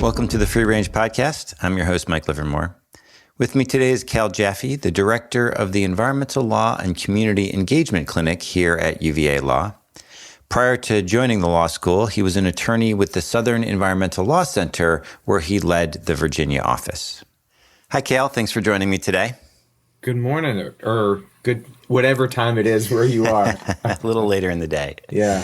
Welcome to the Free Range Podcast. I'm your host, Mike Livermore. With me today is Cale Jaffe, the director of the Environmental Law and Community Engagement Clinic here at UVA Law. Prior to joining the law school, he was an attorney with the Southern Environmental Law Center, where he led the Virginia office. Hi, Cale. Thanks for joining me today. Good morning, or good whatever time it is where you are. A little later in the day. Yeah.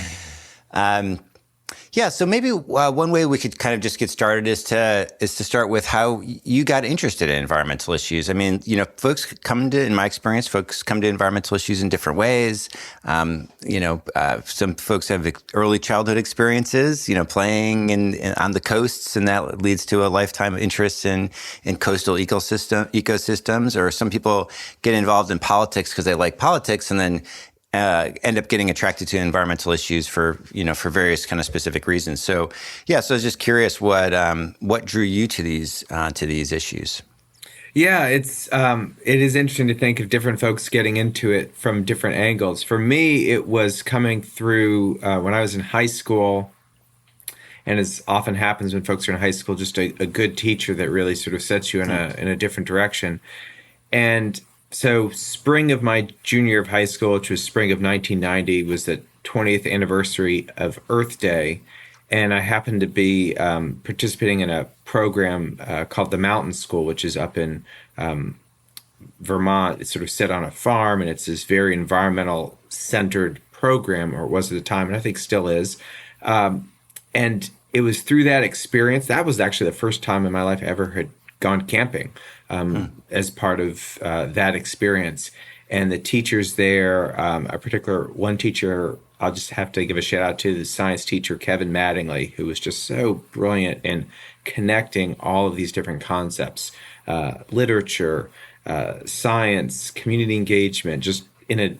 So maybe one way we could kind of just get started is to start with how you got interested in environmental issues. I mean, in my experience, folks come to environmental issues in different ways. Some folks have early childhood experiences, playing on the coasts, and that leads to a lifetime of interest in coastal ecosystems. Or some people get involved in politics because they like politics, and then end up getting attracted to environmental issues for various kind of specific reasons. So I was just curious what drew you to these issues. Yeah, it is interesting to think of different folks getting into it from different angles. For me, it was coming through when I was in high school, and as often happens when folks are in high school, just a good teacher that really sort of sets you in a different direction. And so spring of my junior year of high school, which was spring of 1990, was the 20th anniversary of Earth Day. And I happened to be participating in a program called the Mountain School, which is up in Vermont. It's sort of set on a farm, and it's this very environmental-centered program, or it was at the time, and I think still is. And it was through that experience, that was actually the first time in my life I ever had gone camping as part of that experience. And the teachers there, one teacher I'll just have to give a shout out to, the science teacher, Kevin Mattingly, who was just so brilliant in connecting all of these different concepts, literature, science, community engagement, just in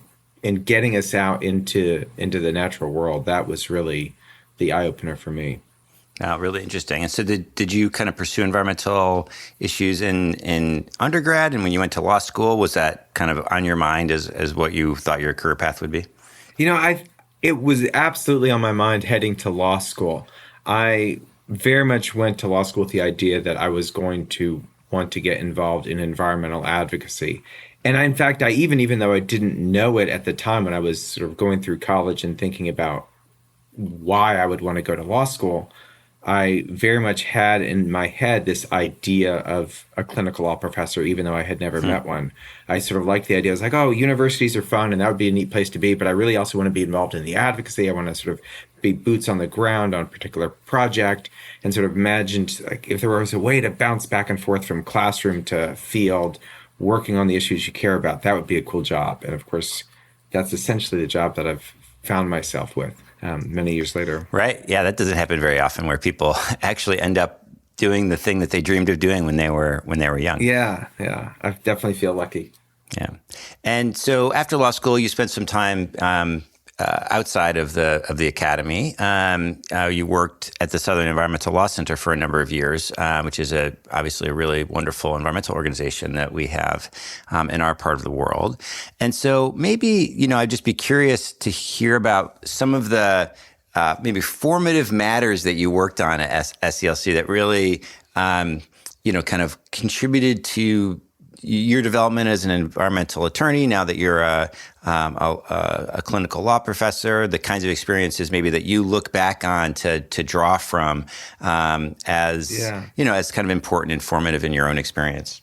getting us out into the natural world. That was really the eye-opener for me. Oh, really interesting. And so did you kind of pursue environmental issues in undergrad? And when you went to law school, was that kind of on your mind as what you thought your career path would be? It was absolutely on my mind heading to law school. I very much went to law school with the idea that I was going to want to get involved in environmental advocacy. And in fact, even though I didn't know it at the time when I was sort of going through college and thinking about why I would want to go to law school, I very much had in my head this idea of a clinical law professor, even though I had never met one. I sort of liked the idea. I was like, universities are fun, and that would be a neat place to be, but I really also want to be involved in the advocacy. I want to sort of be boots on the ground on a particular project, and sort of imagined like if there was a way to bounce back and forth from classroom to field, working on the issues you care about, that would be a cool job. And of course, that's essentially the job that I've found myself with. Many years later. Right. Yeah, that doesn't happen very often, where people actually end up doing the thing that they dreamed of doing when they were young. Yeah. I definitely feel lucky. Yeah. And so after law school, you spent some time outside of the academy. You worked at the Southern Environmental Law Center for a number of years, which is obviously a really wonderful environmental organization that we have in our part of the world. And so maybe, I'd just be curious to hear about some of the maybe formative matters that you worked on at SELC that really, kind of contributed to your development as an environmental attorney, now that you're a clinical law professor, the kinds of experiences maybe that you look back on to draw from as kind of important and formative in your own experience.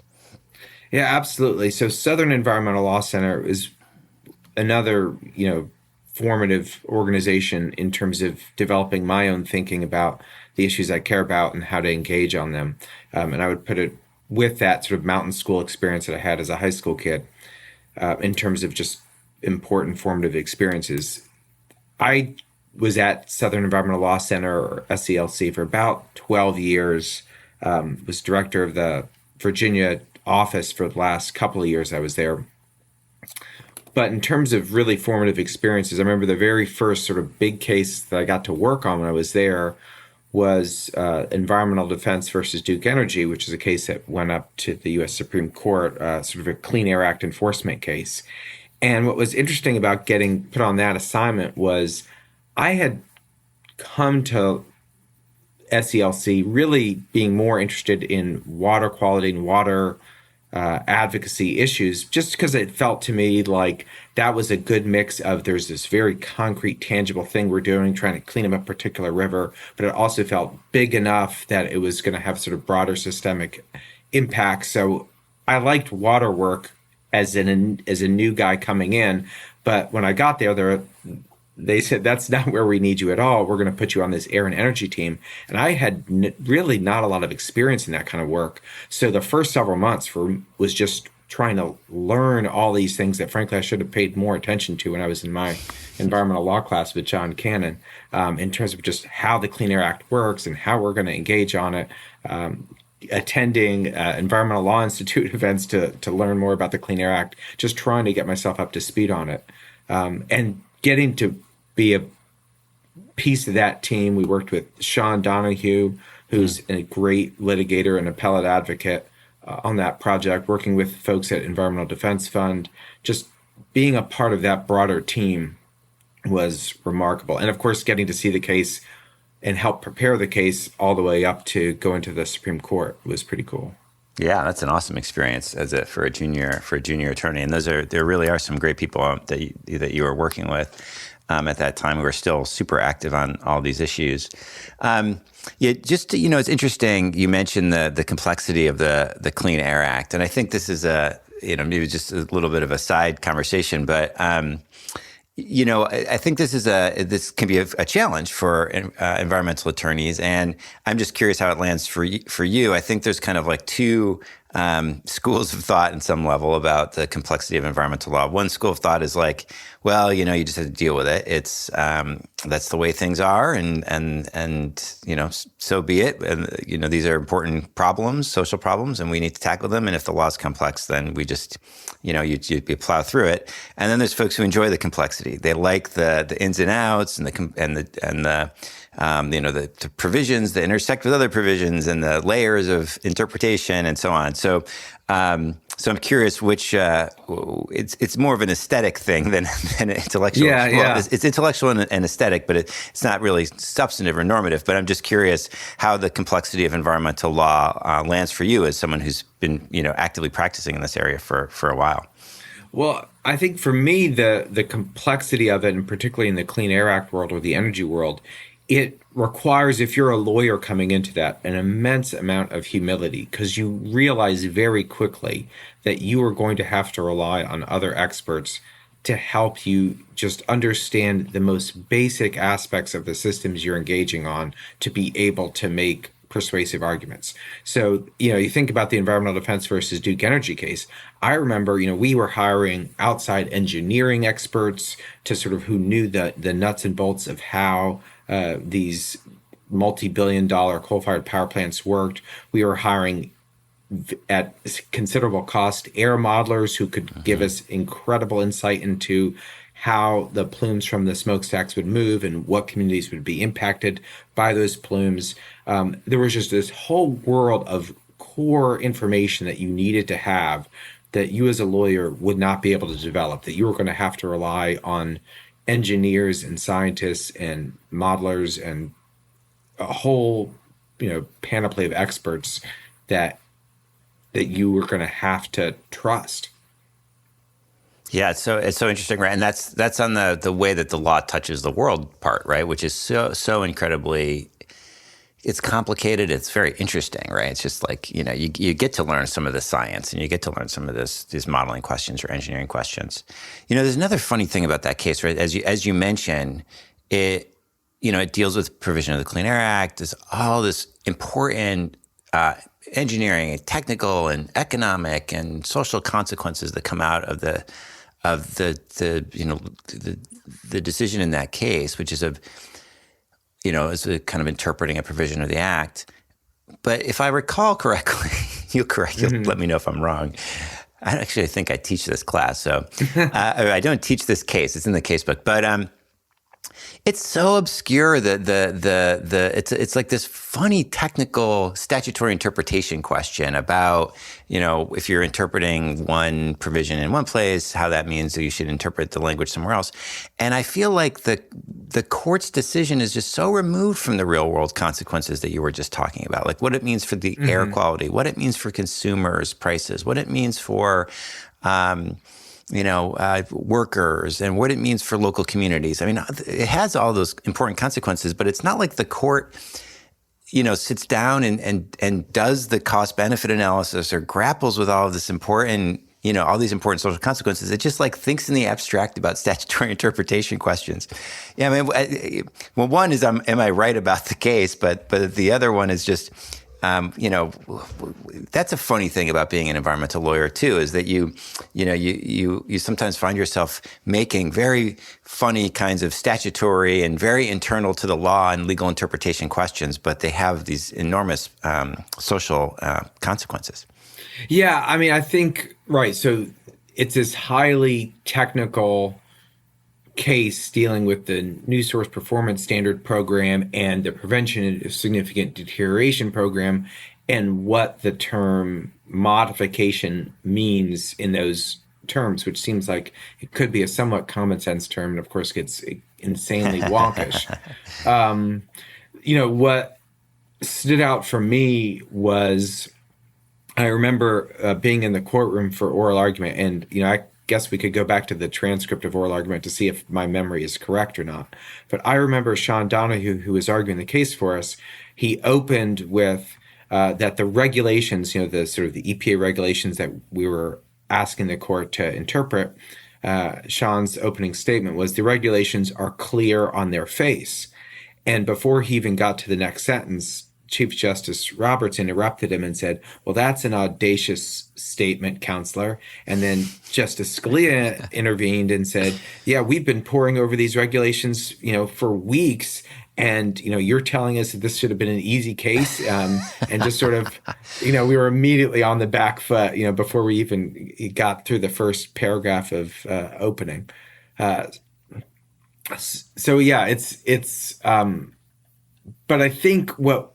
Yeah, absolutely. So Southern Environmental Law Center is another, formative organization in terms of developing my own thinking about the issues I care about and how to engage on them. And I would put it with that sort of mountain school experience that I had as a high school kid, in terms of just important formative experiences. I was at Southern Environmental Law Center, or SELC, for about 12 years, was director of the Virginia office for the last couple of years I was there. But in terms of really formative experiences, I remember the very first sort of big case that I got to work on when I was there was Environmental Defense versus Duke Energy, which is a case that went up to the U.S. Supreme Court, sort of a Clean Air Act enforcement case. And what was interesting about getting put on that assignment was I had come to SELC, really being more interested in water quality and water advocacy issues, just because it felt to me like that was a good mix of there's this very concrete, tangible thing we're doing, trying to clean up a particular river, but it also felt big enough that it was going to have sort of broader systemic impact. So I liked water work as a new guy coming in, but when I got there, they said, that's not where we need you at all. We're going to put you on this air and energy team. And I had really not a lot of experience in that kind of work. So the first several months was just trying to learn all these things that, frankly, I should have paid more attention to when I was in my environmental law class with John Cannon, in terms of just how the Clean Air Act works and how we're going to engage on it. Attending Environmental Law Institute events to learn more about the Clean Air Act, just trying to get myself up to speed on it. And getting to be a piece of that team. We worked with Sean Donahue, who's a great litigator and appellate advocate on that project, working with folks at Environmental Defense Fund. Just being a part of that broader team was remarkable. And of course, getting to see the case and help prepare the case all the way up to going to the Supreme Court was pretty cool. Yeah, that's an awesome experience for a junior attorney. And there really are some great people that you were working with at that time who are still super active on all these issues. It's interesting. You mentioned the complexity of the Clean Air Act, and I think this is maybe just a little bit of a side conversation, but I think this can be a challenge for environmental attorneys, and I'm just curious how it lands for you. I think there's kind of like two schools of thought in some level about the complexity of environmental law. One school of thought is like, well, you just have to deal with it. It's that's the way things are, and so be it. And these are important problems, social problems, and we need to tackle them. And if the law is complex, then we just you plow through it. And then there's folks who enjoy the complexity. They like the ins and outs and the provisions that intersect with other provisions and the layers of interpretation and so on. So I'm curious which it's more of an aesthetic thing than an intellectual. Yeah. Well, it's intellectual and aesthetic, but it's not really substantive or normative. But I'm just curious how the complexity of environmental law lands for you as someone who's been actively practicing in this area for a while. Well, I think for me, the complexity of it, and particularly in the Clean Air Act world or the energy world, it requires, if you're a lawyer coming into that, an immense amount of humility, because you realize very quickly that you are going to have to rely on other experts to help you just understand the most basic aspects of the systems you're engaging on to be able to make persuasive arguments. So, you think about the Environmental Defense versus Duke Energy case. I remember, we were hiring outside engineering experts to sort of who knew the nuts and bolts of how these multi-billion-dollar coal-fired power plants worked. We were hiring at considerable cost air modelers who could give us incredible insight into how the plumes from the smokestacks would move and what communities would be impacted by those plumes. There was just this whole world of core information that you needed to have that you as a lawyer would not be able to develop, that you were going to have to rely on engineers and scientists and modelers and a whole, panoply of experts that you were going to have to trust. Yeah, it's so interesting, right? And that's on the way that the law touches the world part, right? Which is so incredibly, it's complicated. It's very interesting, right? It's just like you get to learn some of the science and you get to learn some of these modeling questions or engineering questions. There's another funny thing about that case, right? As you mentioned, it deals with provision of the Clean Air Act. There's all this important engineering, and technical, and economic, and social consequences that come out of the decision in that case, which is is a kind of interpreting a provision of the act. But if I recall correctly, you'll let me know if I'm wrong. I think I teach this class, so I don't teach this case. It's in the casebook, but It's so obscure that it's like this funny technical statutory interpretation question about, if you're interpreting one provision in one place, how that means that you should interpret the language somewhere else. And I feel like the court's decision is just so removed from the real world consequences that you were just talking about, like what it means for the air quality, what it means for consumers' prices, what it means for workers, and what it means for local communities. I mean, it has all those important consequences, but it's not like the court, sits down and does the cost benefit analysis or grapples with all of this important, all these important social consequences. It just like thinks in the abstract about statutory interpretation questions. Yeah, I mean, well, one is, am I right about the case? But the other one is just, that's a funny thing about being an environmental lawyer too, is that you sometimes find yourself making very funny kinds of statutory and very internal to the law and legal interpretation questions, but they have these enormous social consequences. Yeah, I mean, I think, right. So it's this highly technical case dealing with the New Source Performance Standard program and the Prevention of Significant Deterioration program, and what the term modification means in those terms, which seems like it could be a somewhat common sense term, and of course gets insanely wonkish. What stood out for me was, I remember being in the courtroom for oral argument, and I guess we could go back to the transcript of oral argument to see if my memory is correct or not. But I remember Sean Donahue, who was arguing the case for us, he opened with that the regulations, the sort of the EPA regulations that we were asking the court to interpret, Sean's opening statement was, the regulations are clear on their face. And before he even got to the next sentence, Chief Justice Roberts interrupted him and said, well, that's an audacious statement, counselor. And then Justice Scalia intervened and said, yeah, we've been poring over these regulations, for weeks. And, you're telling us that this should have been an easy case. And just sort of, we were immediately on the back foot, before we even got through the first paragraph of opening. So, yeah, it's but I think what,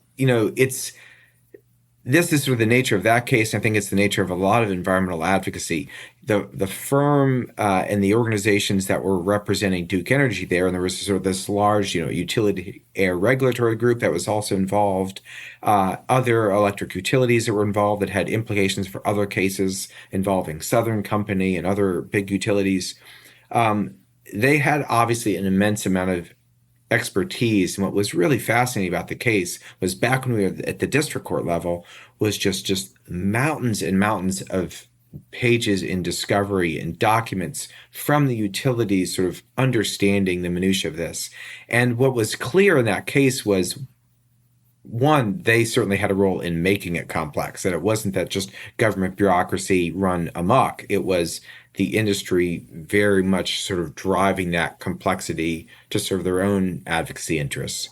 this is sort of the nature of that case. I think it's the nature of a lot of environmental advocacy. The firm and the organizations that were representing Duke Energy there, and there was sort of this large, utility air regulatory group that was also involved, other electric utilities that were involved that had implications for other cases involving Southern Company and other big utilities. They had obviously an immense amount of expertise. And what was really fascinating about the case was, back when we were at the district court level, was just mountains and mountains of pages in discovery and documents from the utilities sort of understanding the minutia of this. And what was clear in that case was, one, they certainly had a role in making it complex, that it wasn't that just government bureaucracy run amok. It was the industry very much sort of driving that complexity to serve their own advocacy interests.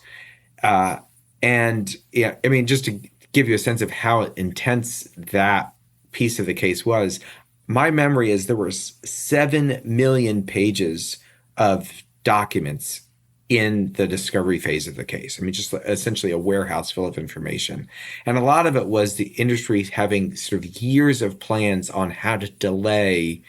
And yeah, I mean, just to give you a sense of how intense that piece of the case was, my memory is there were 7 million pages of documents in the discovery phase of the case. I mean, just essentially a warehouse full of information. And a lot of it was the industry having sort of years of plans on how to delay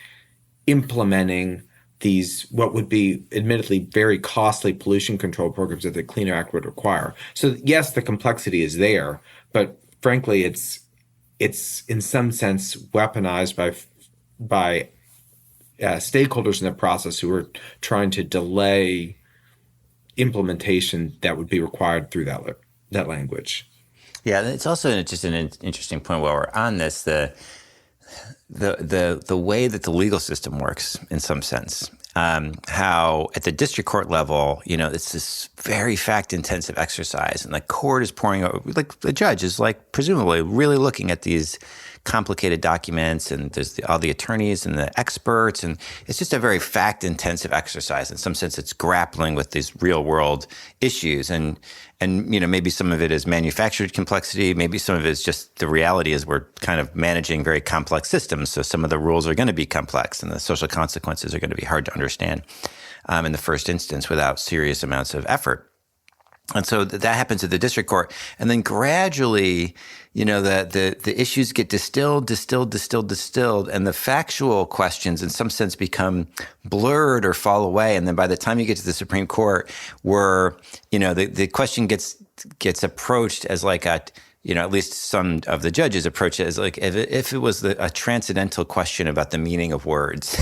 implementing these, what would be admittedly very costly pollution control programs that the Clean Air Act would require. So yes, the complexity is there, but frankly, it's in some sense weaponized by stakeholders in the process who are trying to delay implementation that would be required through that language. Yeah, it's also just an interesting point while we're on this, the way that the legal system works in some sense. How at the district court level, it's this very fact-intensive exercise, and the court is pouring over, like the judge is like presumably really looking at these complicated documents, and there's all the attorneys and the experts, and it's just a very fact-intensive exercise. In some sense, it's grappling with these real-world issues, and maybe some of it is manufactured complexity, maybe some of it is just the reality is we're kind of managing very complex systems, so some of the rules are going to be complex, and the social consequences are going to be hard to understand. in the first instance without serious amounts of effort. And so that happens at the district court. And then gradually, the issues get distilled, and the factual questions in some sense become blurred or fall away. And then by the time you get to the Supreme Court, where, the question gets approached as like at least some of the judges approach it as like if it was a transcendental question about the meaning of words,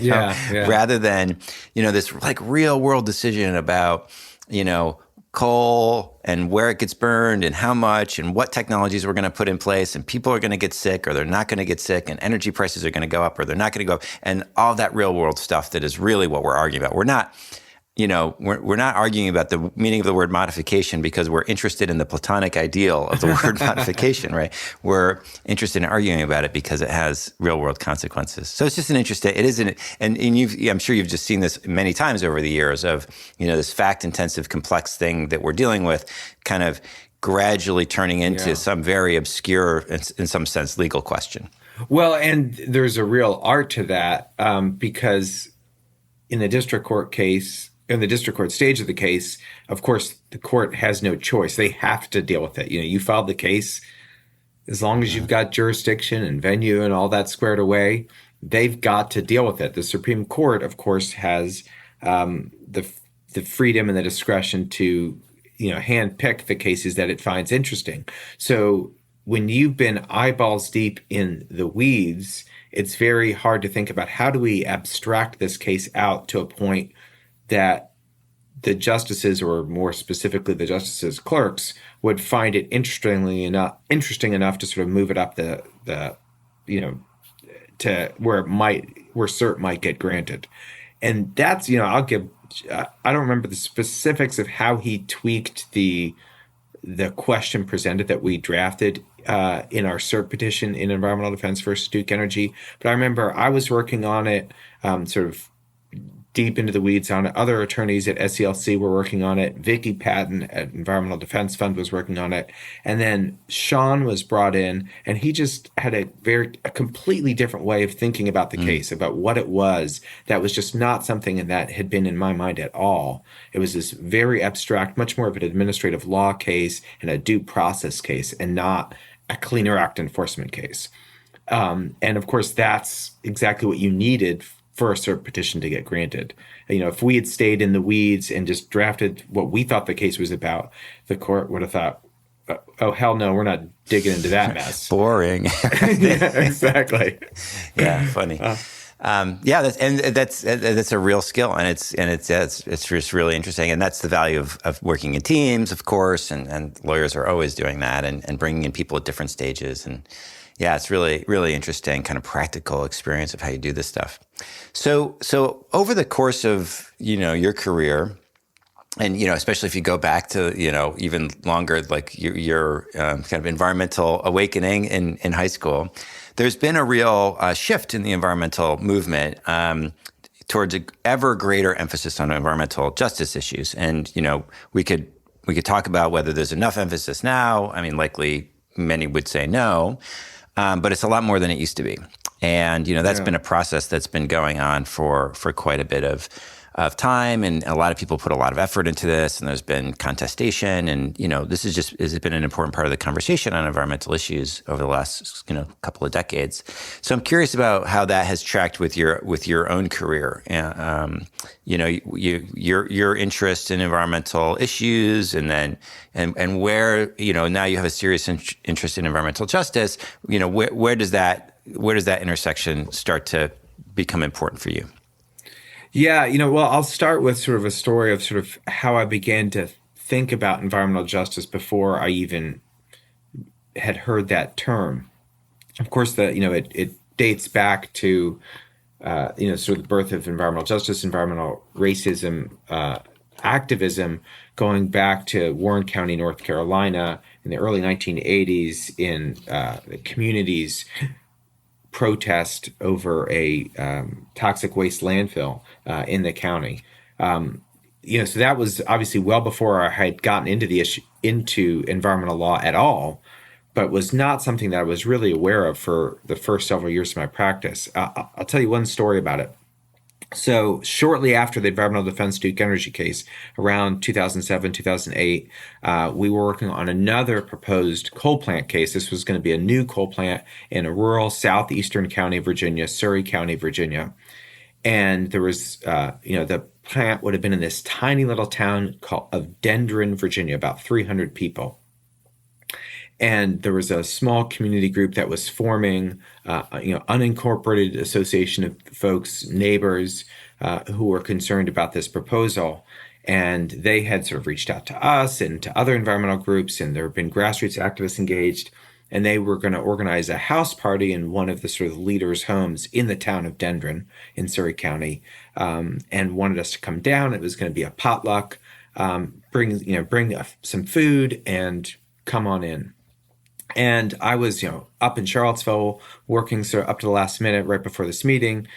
rather than, this like real world decision about, coal and where it gets burned and how much and what technologies we're going to put in place, and people are going to get sick or they're not going to get sick, and energy prices are going to go up or they're not going to go up, and all that real world stuff that is really what we're arguing about. We're not, we're not arguing about the meaning of the word modification because we're interested in the Platonic ideal of the word modification, right? We're interested in arguing about it because it has real world consequences. So it's just an interesting, it isn't, and I'm sure you've just seen this many times over the years of, this fact intensive, complex thing that we're dealing with kind of gradually turning into some very obscure, in some sense, legal question. Well, and there's a real art to that because in the district court case, in the district court stage of the case, of course, the court has no choice. They have to deal with it. You filed the case. As long as you've got jurisdiction and venue and all that squared away, they've got to deal with it. The Supreme Court, of course, has the freedom and the discretion to, handpick the cases that it finds interesting. So when you've been eyeballs deep in the weeds, it's very hard to think about how do we abstract this case out to a point that the justices, or more specifically the justices' clerks, would find it interesting enough to sort of move it up the to where cert might get granted. And that's, I don't remember the specifics of how he tweaked the question presented that we drafted in our cert petition in Environmental Defense versus Duke Energy. But I remember I was working on it sort of deep into the weeds on it. Other attorneys at SELC were working on it. Vicky Patton at Environmental Defense Fund was working on it. And then Sean was brought in, and he just had a completely different way of thinking about the case, about what it was. That was just not something that had been in my mind at all. It was this very abstract, much more of an administrative law case and a due process case, and not a Clean Air Act enforcement case. And of course, that's exactly what you needed for a cert petition to get granted. If we had stayed in the weeds and just drafted what we thought the case was about, the court would have thought, oh, hell no, we're not digging into that mess. Boring. Yeah, exactly. Yeah, funny. That's a real skill, and it's just really interesting, and that's the value of working in teams, of course, and lawyers are always doing that, and bringing in people at different stages, and yeah, it's really, really interesting kind of practical experience of how you do this stuff. So over the course of, your career, and, especially if you go back to, even longer, like your kind of environmental awakening in high school, there's been a real shift in the environmental movement towards an ever greater emphasis on environmental justice issues. And, we could talk about whether there's enough emphasis now. I mean, likely many would say no. But it's a lot more than it used to be. And, that's been a process that's been going on for quite a bit of time. And a lot of people put a lot of effort into this, and there's been contestation. And, this has been an important part of the conversation on environmental issues over the last, couple of decades. So I'm curious about how that has tracked with your own career. Your interest in environmental issues, and then, and where, now you have a serious interest in environmental justice, where does that intersection start to become important for you? Yeah, well, I'll start with sort of a story of sort of how I began to think about environmental justice before I even had heard that term. Of course, it dates back to, sort of the birth of environmental justice, environmental racism, activism, going back to Warren County, North Carolina in the early 1980s in the communities protest over a toxic waste landfill in the county. So that was obviously well before I had gotten into environmental law at all, but was not something that I was really aware of for the first several years of my practice. I'll tell you one story about it. So shortly after the Environmental Defense Duke Energy case, around 2007, 2008, we were working on another proposed coal plant case. This was going to be a new coal plant in a rural southeastern county of Virginia, Surrey County, Virginia. And there was, the plant would have been in this tiny little town of Dendron, Virginia, about 300 people. And there was a small community group that was forming, unincorporated association of folks, neighbors who were concerned about this proposal. And they had sort of reached out to us and to other environmental groups, and there have been grassroots activists engaged. And they were going to organize a house party in one of the sort of leaders' homes in the town of Dendron in Surrey County, and wanted us to come down. It was going to be a potluck, bring some food and come on in. And I was, up in Charlottesville working sort of up to the last minute right before this meeting,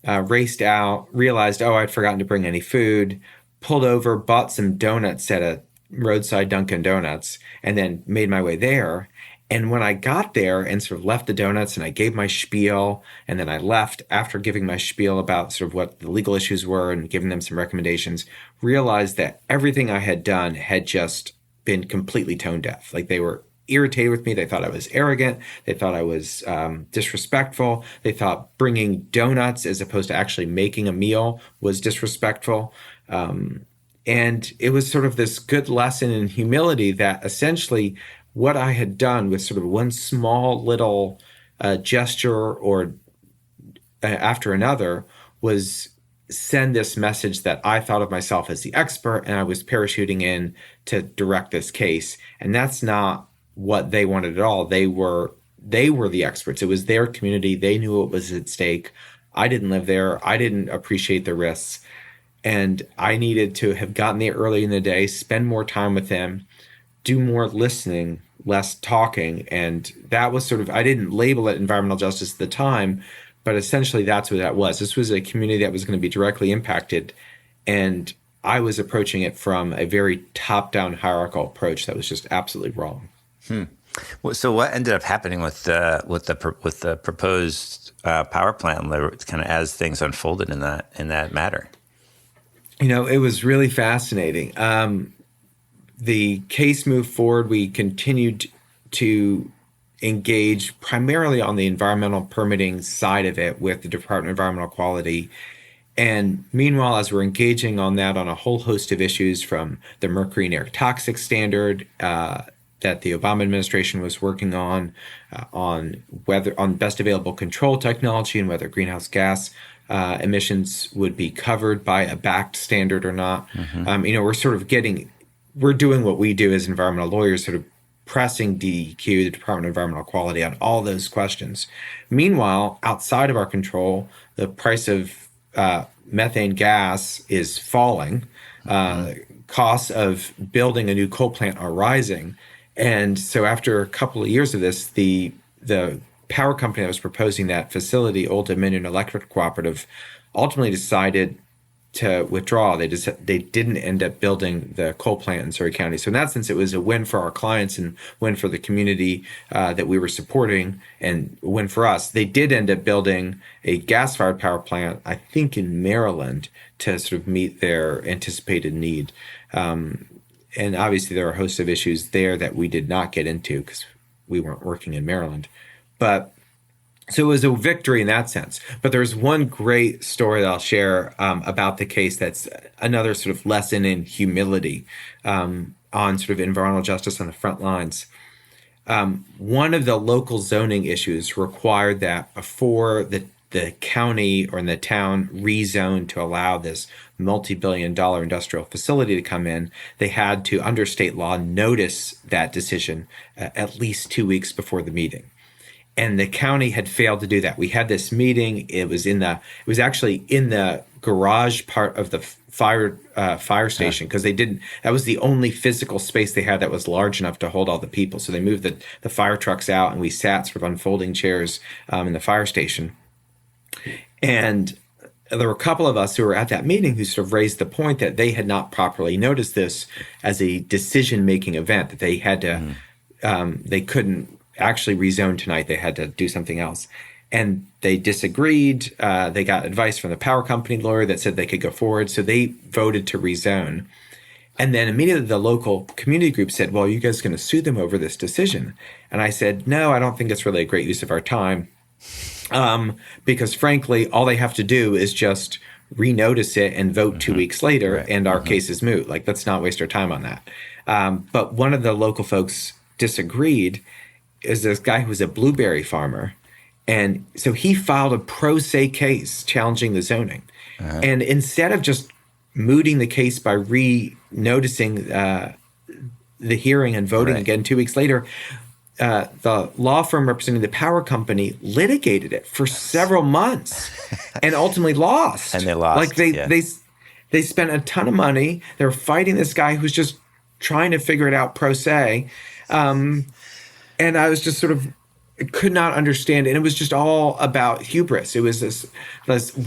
raced out, realized, I'd forgotten to bring any food, pulled over, bought some donuts at a roadside Dunkin' Donuts, and then made my way there. And when I got there and sort of left the donuts and I gave my spiel, and then I left after giving my spiel about sort of what the legal issues were and giving them some recommendations, realized that everything I had done had just been completely tone deaf. Like they were irritated with me. They thought I was arrogant. They thought I was disrespectful. They thought bringing donuts as opposed to actually making a meal was disrespectful. And it was sort of this good lesson in humility that essentially what I had done with sort of one small little gesture or after another was send this message that I thought of myself as the expert and I was parachuting in to direct this case. And that's not what they wanted at all. They were the experts. It was their community. They knew what was at stake. I didn't live there. I didn't appreciate the risks. And I needed to have gotten there early in the day, spend more time with them, do more listening, less talking. And that was sort of, I didn't label it environmental justice at the time, but essentially that's what that was. This was a community that was going to be directly impacted. And I was approaching it from a very top-down hierarchical approach that was just absolutely wrong. Well, so what ended up happening with the proposed power plant, kind of as things unfolded in that matter? It was really fascinating. The case moved forward. We continued to engage primarily on the environmental permitting side of it with the Department of Environmental Quality. And meanwhile, as we're engaging on that on a whole host of issues, from the mercury and air toxic standard that the Obama administration was working on best available control technology and whether greenhouse gas emissions would be covered by a backed standard or not. Mm-hmm. We're doing what we do as environmental lawyers, sort of pressing DEQ, the Department of Environmental Quality, on all those questions. Meanwhile, outside of our control, the price of methane gas is falling. Costs of building a new coal plant are rising. And so after a couple of years of this, the power company that was proposing that facility, Old Dominion Electric Cooperative, ultimately decided to withdraw. They didn't end up building the coal plant in Surrey County. So in that sense, it was a win for our clients and win for the community that we were supporting, and a win for us. They did end up building a gas-fired power plant, I think in Maryland, to sort of meet their anticipated need. And obviously there are a host of issues there that we did not get into because we weren't working in Maryland. But so it was a victory in that sense. But there's one great story that I'll share about the case that's another sort of lesson in humility on sort of environmental justice on the front lines. One of the local zoning issues required that before the county or in the town rezoned to allow this multi-billion-dollar industrial facility to come in, they had to, under state law, notice that decision at least 2 weeks before the meeting. And the county had failed to do that. We had this meeting. It was actually in the garage part of the fire station, because that was the only physical space they had that was large enough to hold all the people. So they moved the fire trucks out, and we sat sort of on folding chairs in the fire station. And there were a couple of us who were at that meeting who sort of raised the point that they had not properly noticed this as a decision-making event, that they had to, they couldn't actually rezone tonight. They had to do something else. and they disagreed. They got advice from the power company lawyer that said they could go forward. So they voted to rezone. And then immediately the local community group said, well, you guys going to sue them over this decision? And I said, no, I don't think it's really a great use of our time. Because frankly, all they have to do is just renotice it and vote 2 weeks later, and our case is moot. Like, let's not waste our time on that. But one of the local folks disagreed. Is this guy who was a blueberry farmer. And so he filed a pro se case challenging the zoning. And instead of just mooting the case by re-noticing the hearing and voting again 2 weeks later, the law firm representing the power company litigated it for several months and ultimately lost. And they lost. Like they spent a ton of money. They were fighting this guy who's just trying to figure it out pro se. And I was just sort of could not understand it. And it was just all about hubris. It was this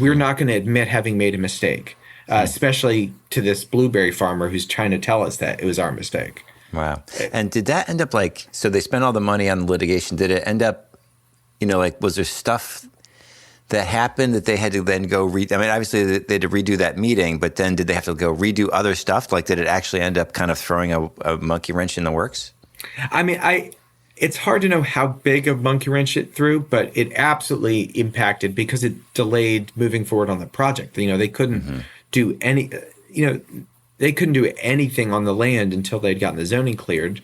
we're not going to admit having made a mistake, especially to this blueberry farmer who's trying to tell us that it was our mistake. Wow. And did that end up so they spent all the money on litigation. Did it end up, was there stuff that happened that they had to then go obviously they had to redo that meeting, but then did they have to go redo other stuff? Like, did it actually end up kind of throwing a monkey wrench in the works? I mean, it's hard to know how big a monkey wrench it threw, but it absolutely impacted because it delayed moving forward on the project. They couldn't do any, they couldn't do anything on the land until they'd gotten the zoning cleared.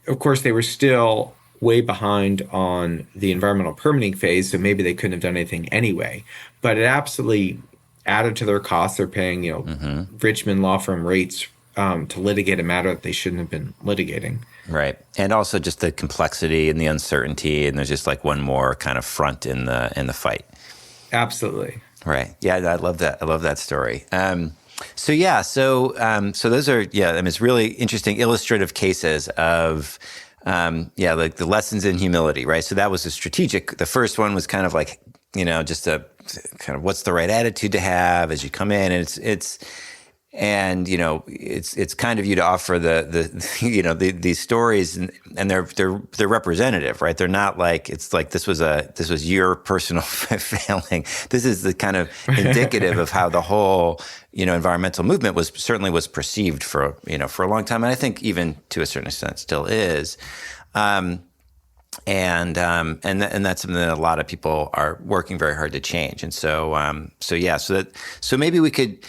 Of course, they were still way behind on the environmental permitting phase, so maybe they couldn't have done anything anyway. But it absolutely added to their costs. They're paying, Richmond law firm rates to litigate a matter that they shouldn't have been litigating. Right. And also just the complexity and the uncertainty, and there's just like one more kind of front in the fight. Absolutely. Right. Yeah, I love that. I love that story. So those are, it's really interesting illustrative cases of, like the lessons in humility, right? So that was a strategic. The first one was kind of like, just a kind of what's the right attitude to have as you come in, and it's kind of you to offer these stories, and they're representative, right? They're not like it's like this was your personal failing. This is the kind of indicative of how the whole environmental movement was perceived for a long time, and I think even to a certain extent still is. And that's something that a lot of people are working very hard to change. And so maybe we could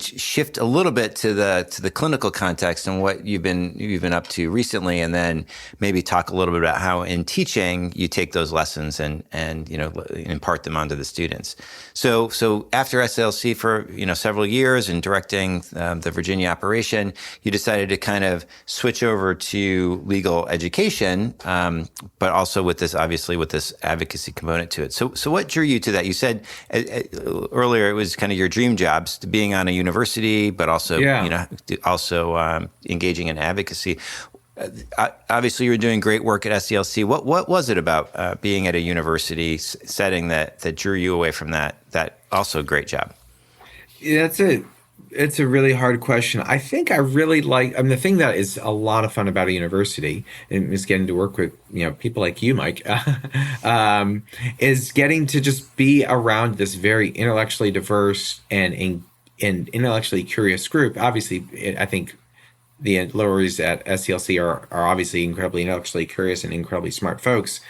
shift a little bit to the clinical context and what you've been up to recently, and then maybe talk a little bit about how in teaching you take those lessons and impart them onto the students. So after SLC for several years and directing the Virginia operation, you decided to kind of switch over to legal education, but also with this advocacy component to it. So what drew you to that? You said earlier it was kind of your dream jobs to being on a university, but also engaging in advocacy. Obviously, you were doing great work at SCLC. What was it about being at a university setting that drew you away from that also great job? Yeah, it's a really hard question. I think I really like. The thing that is a lot of fun about a university and is getting to work with people like you, Mike, is getting to just be around this very intellectually diverse and intellectually curious group. Obviously, I think the lawyers at SCLC are obviously incredibly intellectually curious and incredibly smart folks,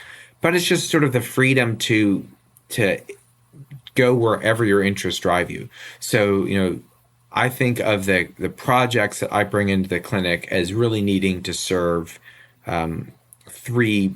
but it's just sort of the freedom to go wherever your interests drive you. So, I think of the projects that I bring into the clinic as really needing to serve three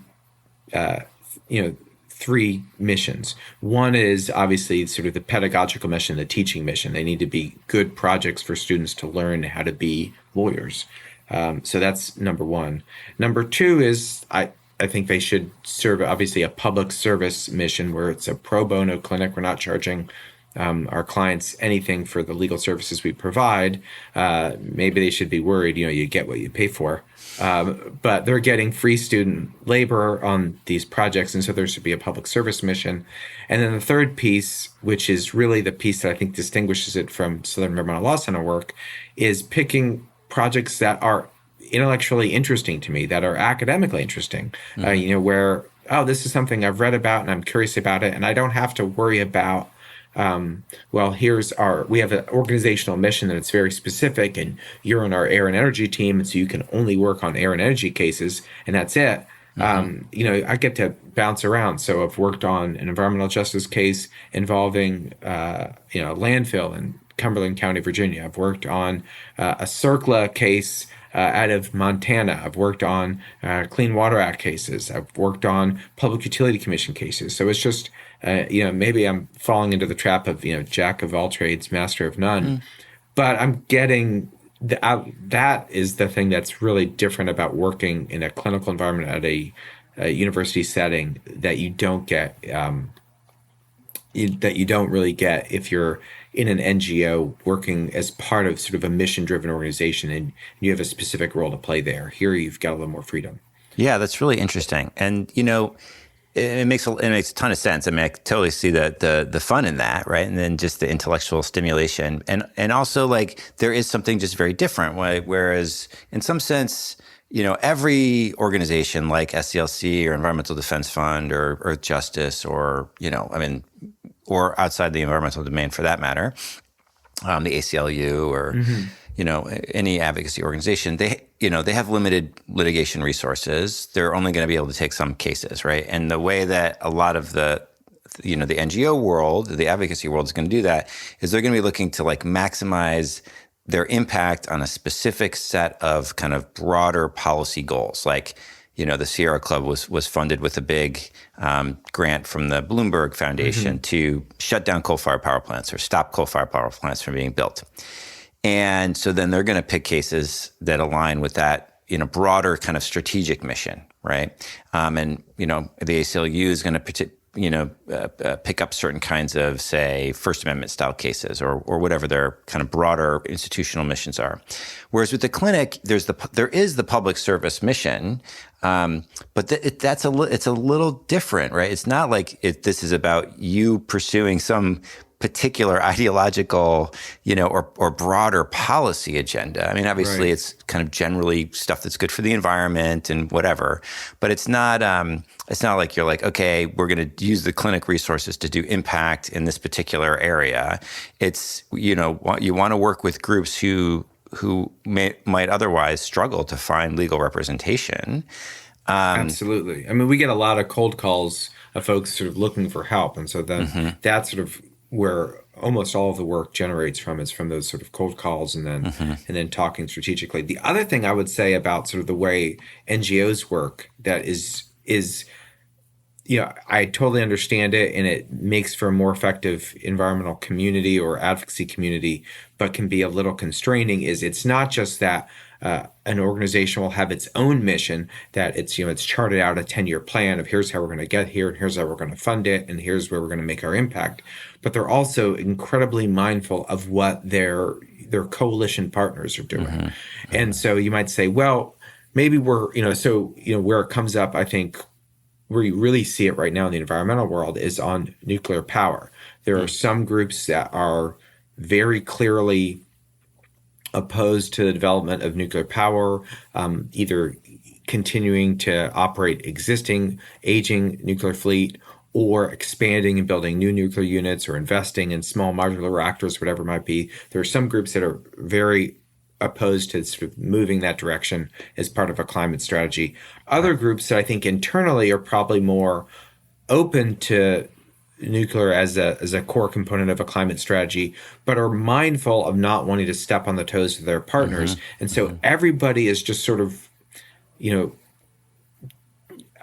missions. One is obviously sort of the pedagogical mission, the teaching mission. They need to be good projects for students to learn how to be lawyers. So that's number one. Number two is I think they should serve obviously a public service mission where it's a pro bono clinic. We're not charging our clients anything for the legal services we provide. Maybe they should be worried, you get what you pay for. But they're getting free student labor on these projects, and so there should be a public service mission. And then the third piece, which is really the piece that I think distinguishes it from Southern Environmental Law Center work, is picking projects that are intellectually interesting to me, that are academically interesting, where oh, this is something I've read about and I'm curious about it, and I don't have to worry about, well, we have an organizational mission and it's very specific, and you're on our air and energy team, and so you can only work on air and energy cases, and that's it. I get to bounce around. So I've worked on an environmental justice case involving, landfill in Cumberland County, Virginia. I've worked on a CERCLA case out of Montana. I've worked on Clean Water Act cases. I've worked on Public Utility Commission cases. So it's just, maybe I'm falling into the trap of, jack of all trades, master of none. But I'm getting that is the thing that's really different about working in a clinical environment at a university setting that you don't get, that you don't really get if you're in an NGO working as part of sort of a mission-driven organization and you have a specific role to play there. Here, you've got a little more freedom. Yeah, that's really interesting. And, it makes a ton of sense. I mean, I totally see the fun in that, right? And then just the intellectual stimulation, and also like there is something just very different. Whereas in some sense, every organization like SCLC or Environmental Defense Fund or Earth Justice or or outside the environmental domain for that matter, the ACLU or any advocacy organization, they have limited litigation resources. They're only going to be able to take some cases, right? And the way that a lot of the NGO world, the advocacy world is going to do that is they're going to be looking to like maximize their impact on a specific set of kind of broader policy goals. Like, the Sierra Club was funded with a big grant from the Bloomberg Foundation to shut down coal-fired power plants or stop coal-fired power plants from being built. And so then they're going to pick cases that align with that, broader kind of strategic mission, right? And the ACLU is going to pick up certain kinds of, say, First Amendment style cases or whatever their kind of broader institutional missions are. Whereas with the clinic, there is the public service mission, but it's a little different, right? It's not like this is about you pursuing some particular ideological, or broader policy agenda. I mean, obviously, It's kind of generally stuff that's good for the environment and whatever, but it's not like you're like, okay, we're going to use the clinic resources to do impact in this particular area. It's you want to work with groups who might otherwise struggle to find legal representation. Absolutely. I mean, we get a lot of cold calls of folks sort of looking for help, and so then that's sort of where almost all of the work generates from is from those sort of cold calls and then talking strategically. The other thing I would say about sort of the way NGOs work that is I totally understand it, and it makes for a more effective environmental community or advocacy community, but can be a little constraining is it's not just that an organization will have its own mission, that it's charted out a 10-year plan of here's how we're going to get here, and here's how we're going to fund it, and here's where we're going to make our impact. But they're also incredibly mindful of what their coalition partners are doing. And so you might say, well, maybe we're, where it comes up, I think, where you really see it right now in the environmental world is on nuclear power. There are some groups that are very clearly opposed to the development of nuclear power, either continuing to operate existing aging nuclear fleet or expanding and building new nuclear units or investing in small modular reactors, whatever it might be. There are some groups that are very opposed to sort of moving that direction as part of a climate strategy. Other groups that I think internally are probably more open to nuclear as a core component of a climate strategy, but are mindful of not wanting to step on the toes of their partners. And so everybody is just sort of, I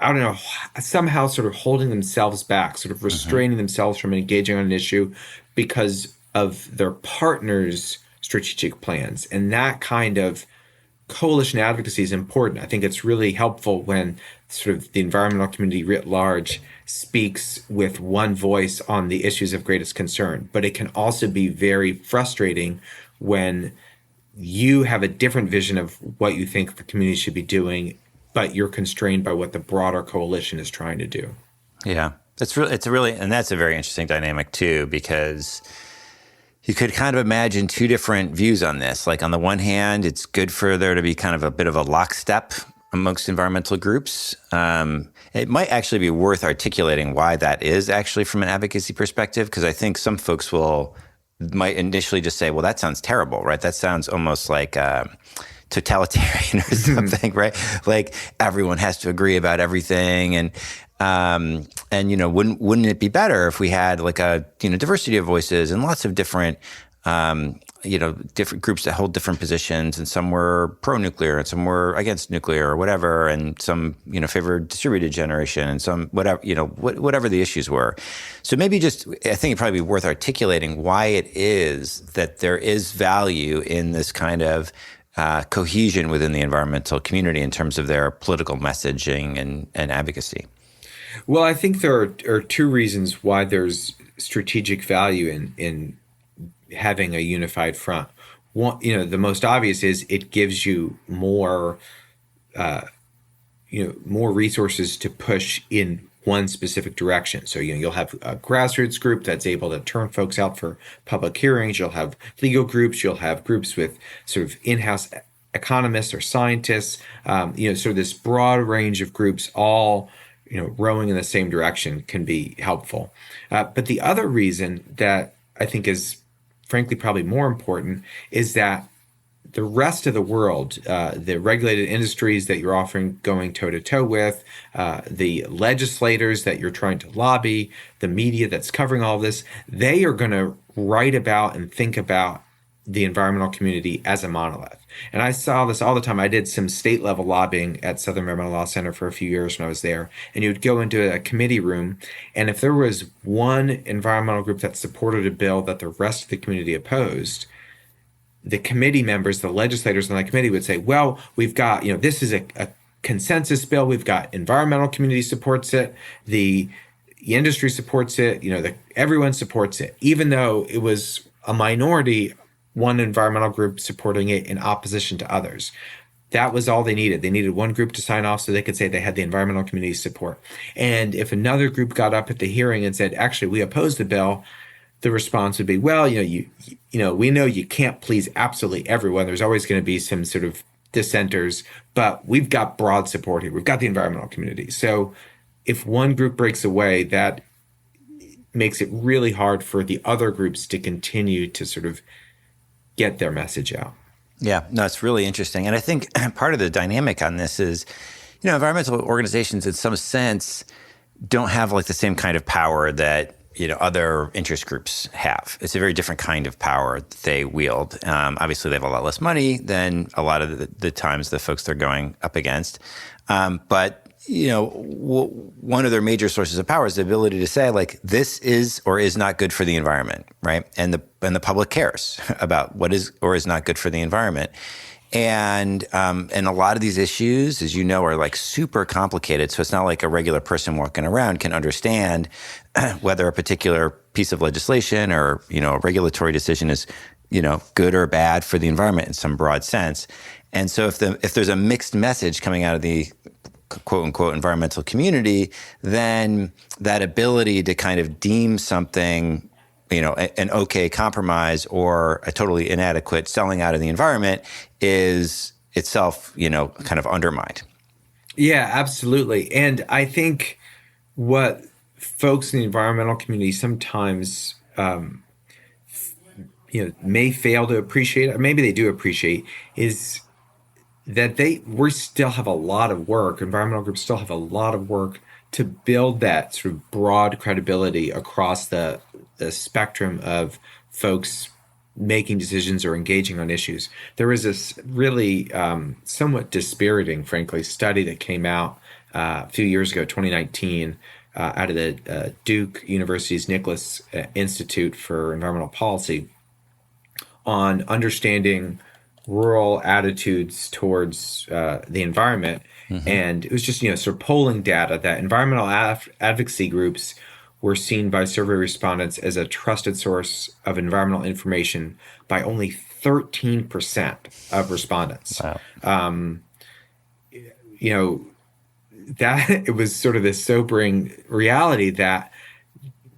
don't know, somehow sort of holding themselves back, sort of restraining themselves from engaging on an issue because of their partners' strategic plans. And that kind of coalition advocacy is important. I think it's really helpful when sort of the environmental community writ large speaks with one voice on the issues of greatest concern. But it can also be very frustrating when you have a different vision of what you think the community should be doing, but you're constrained by what the broader coalition is trying to do. Yeah, that's a very interesting dynamic too, because you could kind of imagine two different views on this. Like on the one hand, it's good for there to be kind of a bit of a lockstep amongst environmental groups. It might actually be worth articulating why that is actually from an advocacy perspective, because I think some folks might initially just say, well, that sounds terrible, right? That sounds almost like totalitarian or something, right? Like everyone has to agree about everything. And wouldn't it be better if we had like a, diversity of voices and lots of different, different groups that hold different positions, and some were pro-nuclear and some were against nuclear or whatever, and some, favored distributed generation and some whatever, whatever the issues were. So maybe I think it'd probably be worth articulating why it is that there is value in this kind of cohesion within the environmental community in terms of their political messaging and advocacy. Well, I think there are two reasons why there's strategic value in having a unified front. One, the most obvious is it gives you more, more resources to push in one specific direction. So, you'll have a grassroots group that's able to turn folks out for public hearings. You'll have legal groups. You'll have groups with sort of in-house economists or scientists. Sort of this broad range of groups all rowing in the same direction can be helpful. But the other reason that I think is frankly probably more important is that the rest of the world, the regulated industries that you're often going toe-to-toe with, the legislators that you're trying to lobby, the media that's covering all this, they are going to write about and think about the environmental community as a monolith. And I saw this all the time. I did some state-level lobbying at Southern Environmental Law Center for a few years when I was there. And you would go into a committee room, and if there was one environmental group that supported a bill that the rest of the community opposed, the committee members, the legislators on that committee would say, well, we've got, this is a consensus bill. We've got environmental community supports it. The industry supports it. Everyone supports it, even though it was a minority, one environmental group supporting it in opposition to others. That was all they needed. They needed one group to sign off so they could say they had the environmental community support. And if another group got up at the hearing and said, actually, we oppose the bill, the response would be, well, we know you can't please absolutely everyone. There's always going to be some sort of dissenters, but we've got broad support here. We've got the environmental community. So if one group breaks away, that makes it really hard for the other groups to continue to sort of get their message out. Yeah, no, it's really interesting. And I think part of the dynamic on this is, environmental organizations in some sense don't have like the same kind of power that, other interest groups have. It's a very different kind of power that they wield. Obviously, they have a lot less money than a lot of the times the folks they're going up against. But one of their major sources of power is the ability to say, like, this is or is not good for the environment, right? And the public cares about what is or is not good for the environment. And a lot of these issues, as you know, are like super complicated. So it's not like a regular person walking around can understand whether a particular piece of legislation or, a regulatory decision is, good or bad for the environment in some broad sense. And so if there's a mixed message coming out of the quote unquote environmental community, then that ability to kind of deem something, an okay compromise or a totally inadequate selling out of the environment is itself, kind of undermined. Yeah, absolutely. And I think what folks in the environmental community sometimes, may fail to appreciate, or maybe they do appreciate, is that we still have a lot of work. Environmental groups still have a lot of work to build that sort of broad credibility across the spectrum of folks making decisions or engaging on issues. There was this really somewhat dispiriting, frankly, study that came out a few years ago, 2019, out of the Duke University's Nicholas Institute for Environmental Policy on understanding rural attitudes towards the environment. Mm-hmm. And it was just, sort of polling data that environmental advocacy groups were seen by survey respondents as a trusted source of environmental information by only 13% of respondents. Wow. That it was sort of this sobering reality that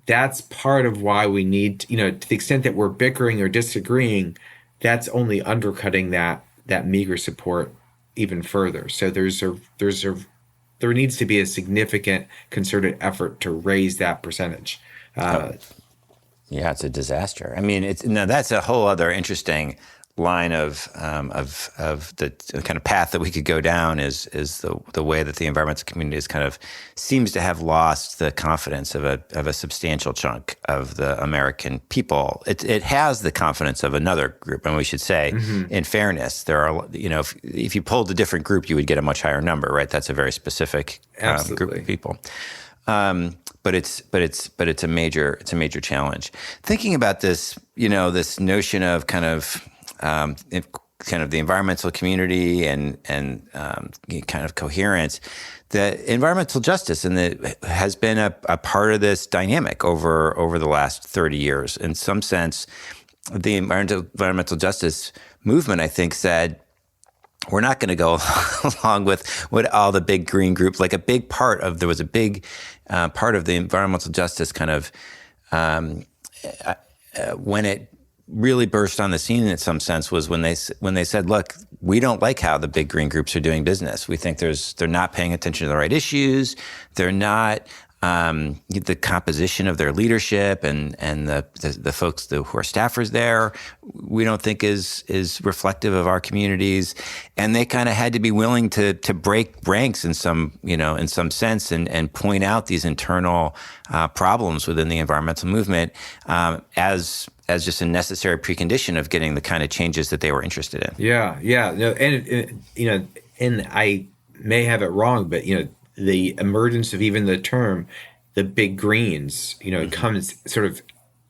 that's part of why we need, to the extent that we're bickering or disagreeing, that's only undercutting that meager support even further. So there needs to be a significant concerted effort to raise that percentage. Yeah, it's a disaster. I mean, that's a whole other interesting line of the kind of path that we could go down is the way that the environmental community is kind of seems to have lost the confidence of a substantial chunk of the American people. It has the confidence of another group, and we should say, in fairness, there are if you polled a different group, you would get a much higher number, right? That's a very specific group of people. But it's a major challenge. Thinking about this, this notion of kind of the environmental community and kind of coherence, the environmental justice has been a part of this dynamic over the last 30 years. In some sense, the environmental justice movement, I think, said, we're not going to go along with what all the big green groups, like there was a big part of the environmental justice kind of when it really burst on the scene in some sense was when they said, look, we don't like how the big green groups are doing business. We think they're not paying attention to the right issues. They're not the composition of their leadership and the folks who are staffers there, we don't think is reflective of our communities. And they kind of had to be willing to break ranks in some sense and point out these internal problems within the environmental movement as just a necessary precondition of getting the kind of changes that they were interested in. Yeah. No, and I may have it wrong, but the emergence of even the term, the big greens, it comes sort of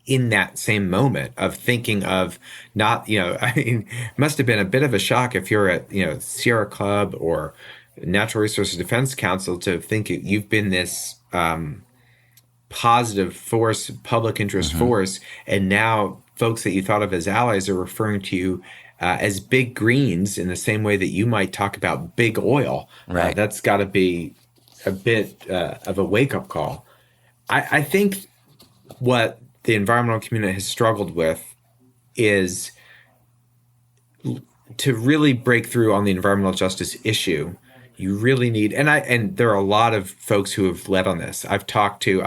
in that same moment of thinking of not, it must have been a bit of a shock if you're at, Sierra Club or Natural Resources Defense Council to think you've been this positive force, public interest force, and now folks that you thought of as allies are referring to you as big greens in the same way that you might talk about big oil. Right. That's got to be a bit of a wake-up call. I think what the environmental community has struggled with is to really break through on the environmental justice issue. You really need, and there are a lot of folks who have led on this. I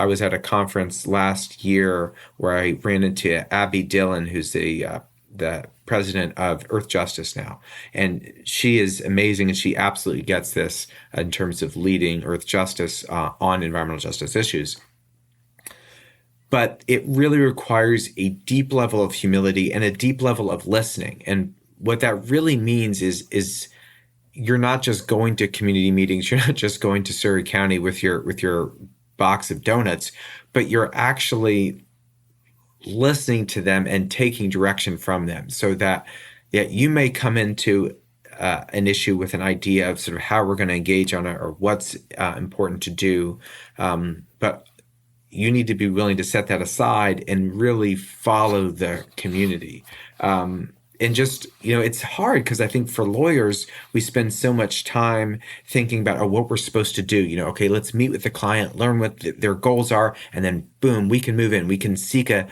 was at a conference last year where I ran into Abby Dillon, who's the president of Earth Justice now. And she is amazing, and she absolutely gets this in terms of leading Earth Justice on environmental justice issues. But it really requires a deep level of humility and a deep level of listening. And what that really means is you're not just going to community meetings, you're not just going to Surrey County with your box of donuts, but you're actually listening to them and taking direction from them, so that you may come into an issue with an idea of sort of how we're going to engage on it or what's important to do, but you need to be willing to set that aside and really follow the community. And just, it's hard because I think for lawyers, we spend so much time thinking about what we're supposed to do. Okay, let's meet with the client, learn what their goals are, and then boom, we can move in. We can seek a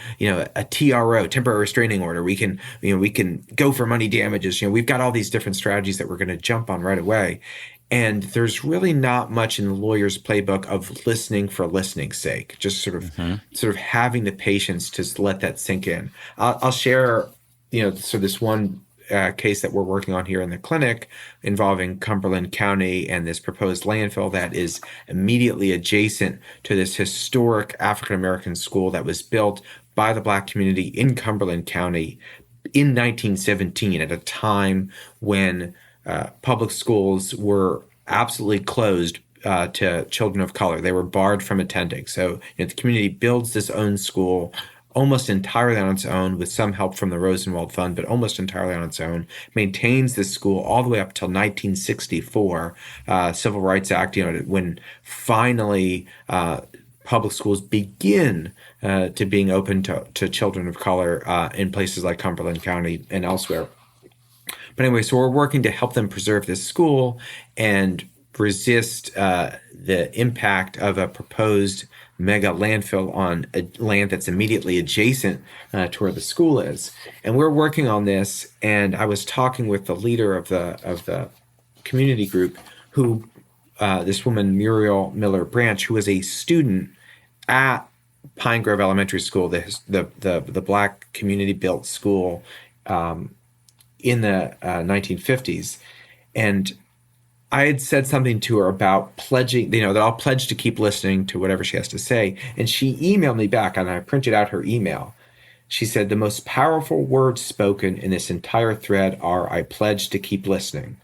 TRO, temporary restraining order. We can go for money damages. We've got all these different strategies that we're going to jump on right away. And there's really not much in the lawyer's playbook of listening for listening's sake, just sort of having the patience to let that sink in. I'll share, so this one case that we're working on here in the clinic involving Cumberland County and this proposed landfill that is immediately adjacent to this historic African-American school that was built by the Black community in Cumberland County in 1917 at a time when public schools were absolutely closed to children of color. They were barred from attending. So the community builds this own school almost entirely on its own with some help from the Rosenwald Fund, but almost entirely on its own, maintains this school all the way up until 1964, Civil Rights Act, when finally public schools begin to being open to children of color in places like Cumberland County and elsewhere. But anyway, so we're working to help them preserve this school and resist the impact of a proposed mega landfill on a land that's immediately adjacent to where the school is. And we're working on this, and I was talking with the leader of the community group who, this woman, Muriel Miller Branch, who was a student at Pine Grove Elementary School, the Black community-built school in the 1950s. And I had said something to her about pledging, that I'll pledge to keep listening to whatever she has to say. And she emailed me back, and I printed out her email. She said, the most powerful words spoken in this entire thread are, I pledge to keep listening.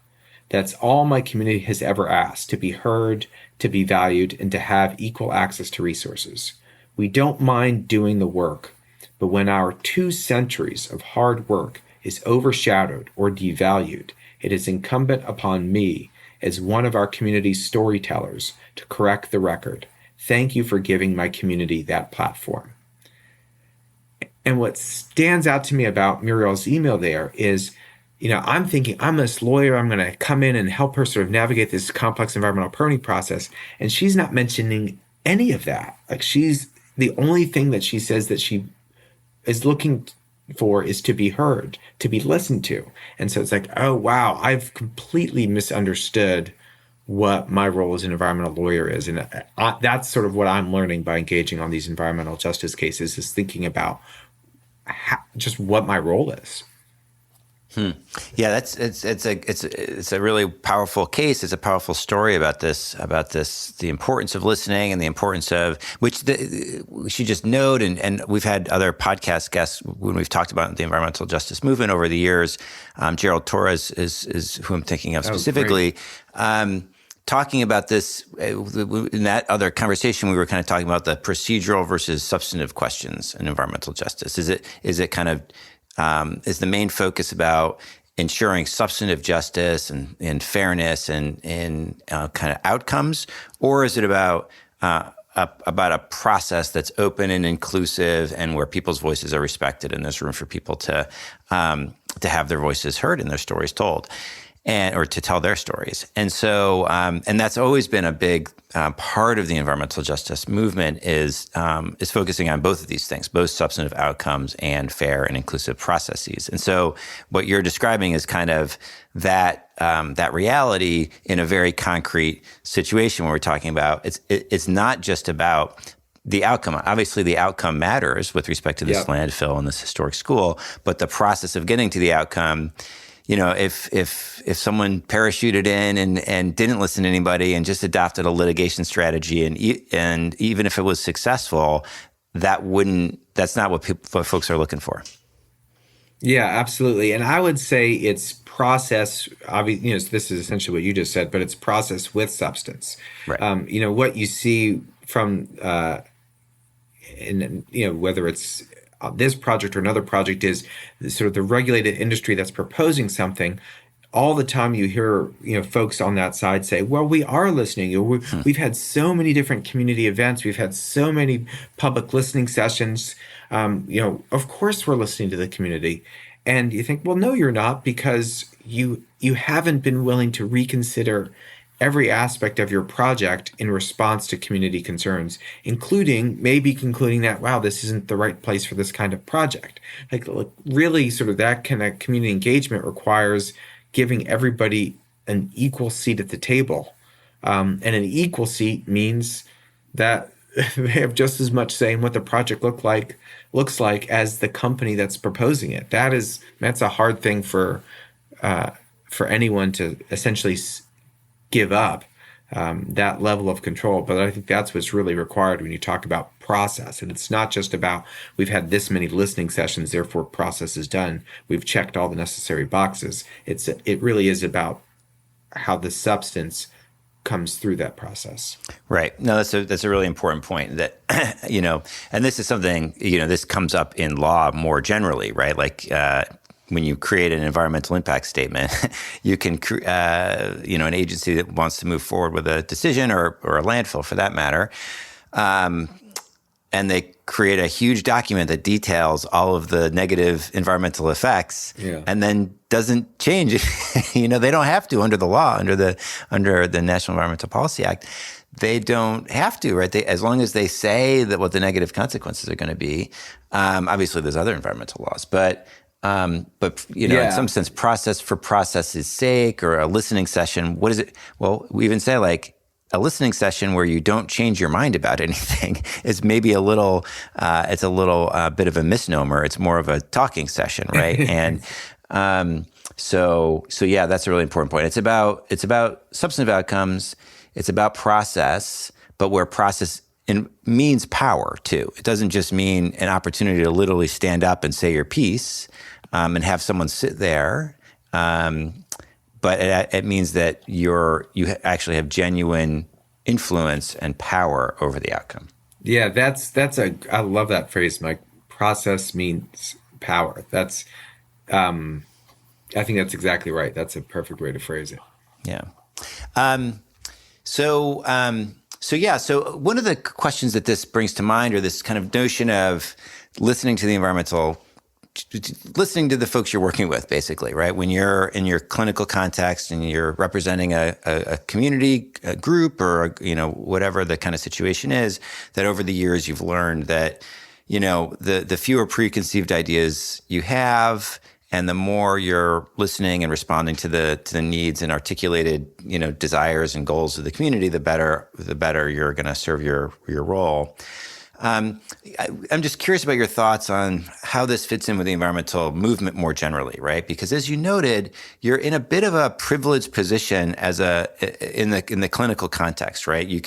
That's all my community has ever asked, to be heard, to be valued, and to have equal access to resources. We don't mind doing the work, but when our 2 centuries of hard work is overshadowed or devalued, it is incumbent upon me, as one of our community's storytellers, to correct the record. Thank you for giving my community that platform. And what stands out to me about Muriel's email there is, I'm thinking, I'm this lawyer, I'm going to come in and help her sort of navigate this complex environmental permitting process. And she's not mentioning any of that. Like, the only thing that she says that she is looking for is to be heard, to be listened to. And so it's like, oh, wow, I've completely misunderstood what my role as an environmental lawyer is. And that's sort of what I'm learning by engaging on these environmental justice cases, is thinking about just what my role is. Yeah, it's a really powerful case. It's a powerful story about this, the importance of listening and the importance of which we should just note. And we've had other podcast guests when we've talked about the environmental justice movement over the years. Gerald Torres is who I'm thinking of specifically. Talking about this in that other conversation, we were kind of talking about the procedural versus substantive questions in environmental justice. Is it kind of is the main focus about ensuring substantive justice and fairness and kind of outcomes, or is it about a process that's open and inclusive and where people's voices are respected and there's room for people to have their voices heard and their stories told? Or to tell their stories. And so, and that's always been a big part of the environmental justice movement is focusing on both of these things, both substantive outcomes and fair and inclusive processes. And so what you're describing is kind of that reality in a very concrete situation where we're talking about, it's not just about the outcome. Obviously, the outcome matters with respect to this landfill and this historic school, but the process of getting to the outcome, if someone parachuted in and didn't listen to anybody and just adopted a litigation strategy, and even if it was successful, that's not what folks are looking for. Yeah, absolutely. And I would say it's process. Obviously, this is essentially what you just said, but it's process with substance. Right. What you see from, whether it's this project or another project, is sort of the regulated industry that's proposing something. All the time you hear, folks on that side say, well, we are listening. We've had so many different community events. We've had so many public listening sessions. Of course we're listening to the community. And you think, well, no, you're not, because you haven't been willing to reconsider every aspect of your project in response to community concerns, including maybe concluding that, wow, this isn't the right place for this kind of project. Like really sort of that kind of community engagement requires giving everybody an equal seat at the table. And an equal seat means that they have just as much say in what the project looks like as the company that's proposing it. That's a hard thing for anyone to essentially give up, that level of control. But I think that's what's really required when you talk about process. And it's not just about, we've had this many listening sessions, therefore process is done. We've checked all the necessary boxes. It really is about how the substance comes through that process. Right. No, that's a really important point that, and this is something, this comes up in law more generally, right? Like, when you create an environmental impact statement, you can, an agency that wants to move forward with a decision or a landfill for that matter, and they create a huge document that details all of the negative environmental effects, and then doesn't change. They don't have to under the law, under the National Environmental Policy Act. They don't have to, right? As long as they say that what the negative consequences are going to be. Obviously, there's other environmental laws, but But in Yeah. some sense, process for process's sake, or a listening session. What is it? Well, we even say like a listening session where you don't change your mind about anything is maybe a little. It's a little bit of a misnomer. It's more of a talking session, right? And so yeah, that's a really important point. It's about substantive outcomes. It's about process, but where process means power too. It doesn't just mean an opportunity to literally stand up and say your piece and have someone sit there, but it means that you actually have genuine influence and power over the outcome. Yeah, I love that phrase, Mike. Process means power. I think that's exactly right. That's a perfect way to phrase it. Yeah. So one of the questions that this brings to mind, or this kind of notion of listening to the folks you're working with, basically, right? When you're in your clinical context and you're representing a community, a group, or whatever the kind of situation is, that over the years you've learned that the fewer preconceived ideas you have, and the more you're listening and responding to the needs and articulated desires and goals of the community, the better you're going to serve your role. I'm just curious about your thoughts on how this fits in with the environmental movement more generally, right? Because as you noted, you're in a bit of a privileged position in the clinical context, right? You